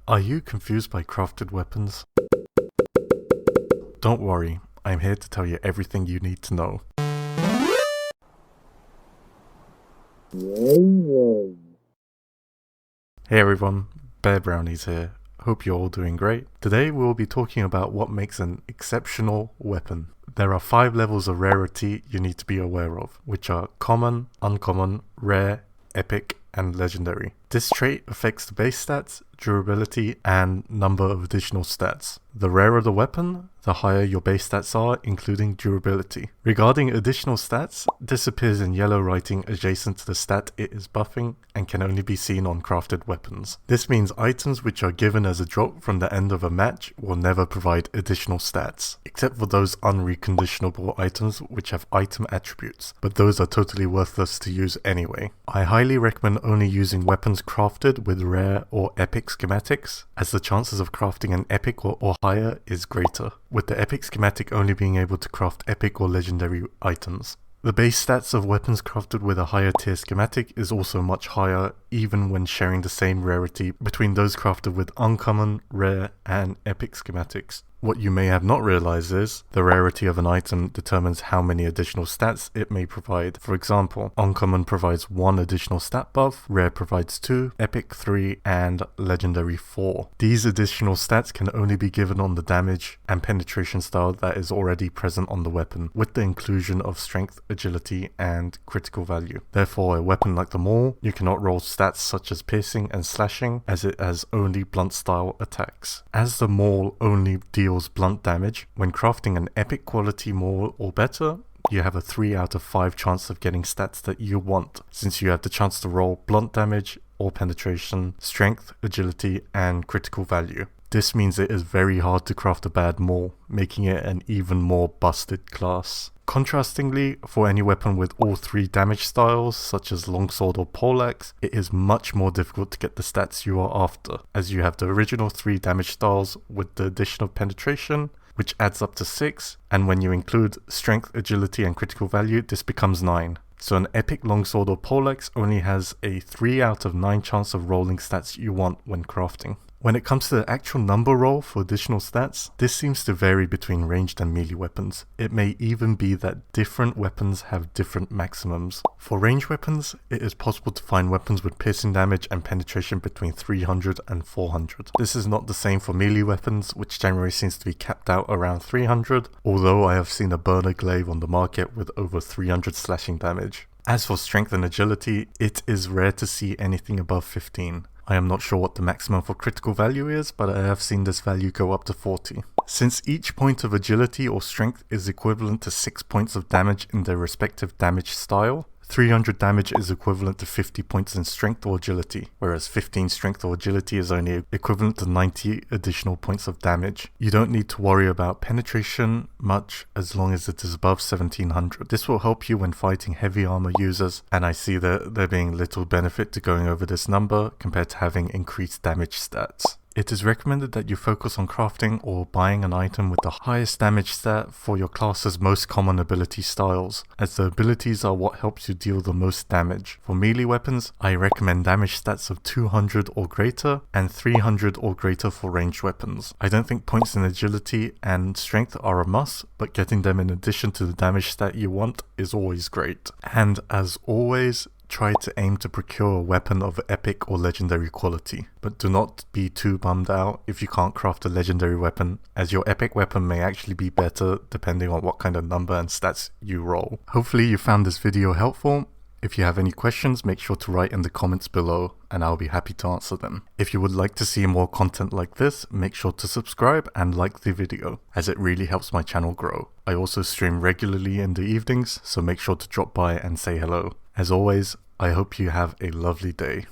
Are you confused by crafted weapons? Don't worry, I'm here to tell you everything you need to know. Hey everyone, Bear Brownies here. Hope you're all doing great. Today we'll be talking about what makes an exceptional weapon. There are 5 levels of rarity you need to be aware of, which are common, uncommon, rare, epic, and legendary. This trait affects the base stats, durability, and number of additional stats. The rarer the weapon, the higher your base stats are, including durability. Regarding additional stats, this appears in yellow writing adjacent to the stat it is buffing and can only be seen on crafted weapons. This means items which are given as a drop from the end of a match will never provide additional stats, except for those unreconditionable items which have item attributes, but those are totally worthless to use anyway. I highly recommend only using weapons crafted with rare or epic schematics, as the chances of crafting an epic or higher is greater, with the epic schematic only being able to craft epic or legendary items. The base stats of weapons crafted with a higher tier schematic is also much higher, even when sharing the same rarity between those crafted with uncommon, rare, and epic schematics. What you may have not realized is, the rarity of an item determines how many additional stats it may provide. For example, uncommon provides 1 additional stat buff, rare provides 2, epic 3, and legendary 4. These additional stats can only be given on the damage and penetration style that is already present on the weapon, with the inclusion of strength, agility, and critical value. Therefore, a weapon like the Maul, you cannot roll stats such as piercing and slashing, as it has only blunt style attacks. As the Maul only deals blunt damage, when crafting an epic quality Maul or better, you have a 3 out of 5 chance of getting stats that you want, since you have the chance to roll blunt damage or penetration, strength, agility, and critical value. This means it is very hard to craft a bad Maul, making it an even more busted class. Contrastingly, for any weapon with all 3 damage styles, such as Longsword or Poleaxe, it is much more difficult to get the stats you are after, as you have the original 3 damage styles with the addition of penetration, which adds up to 6, and when you include strength, agility, and critical value, this becomes 9. So an epic longsword or poleaxe only has a 3 out of 9 chance of rolling stats you want when crafting. When it comes to the actual number roll for additional stats, this seems to vary between ranged and melee weapons. It may even be that different weapons have different maximums. For ranged weapons, it is possible to find weapons with piercing damage and penetration between 300 and 400. This is not the same for melee weapons, which generally seems to be capped out around 300, although I have seen a burner glaive on the market with over 300 slashing damage. As for strength and agility, it is rare to see anything above 15. I am not sure what the maximum for critical value is, but I have seen this value go up to 40. Since each point of agility or strength is equivalent to 6 points of damage in their respective damage style, 300 damage is equivalent to 50 points in strength or agility, whereas 15 strength or agility is only equivalent to 90 additional points of damage. You don't need to worry about penetration much as long as it is above 1700. This will help you when fighting heavy armor users, and I see there being little benefit to going over this number compared to having increased damage stats. It is recommended that you focus on crafting or buying an item with the highest damage stat for your class's most common ability styles, as the abilities are what helps you deal the most damage. For melee weapons, I recommend damage stats of 200 or greater and 300 or greater for ranged weapons. I don't think points in agility and strength are a must, but getting them in addition to the damage stat you want is always great. And as always, try to aim to procure a weapon of epic or legendary quality, but do not be too bummed out if you can't craft a legendary weapon, as your epic weapon may actually be better depending on what kind of number and stats you roll. Hopefully you found this video helpful. If you have any questions, make sure to write in the comments below and I'll be happy to answer them. If you would like to see more content like this, make sure to subscribe and like the video, as it really helps my channel grow. I also stream regularly in the evenings, so make sure to drop by and say hello. As always, I hope you have a lovely day.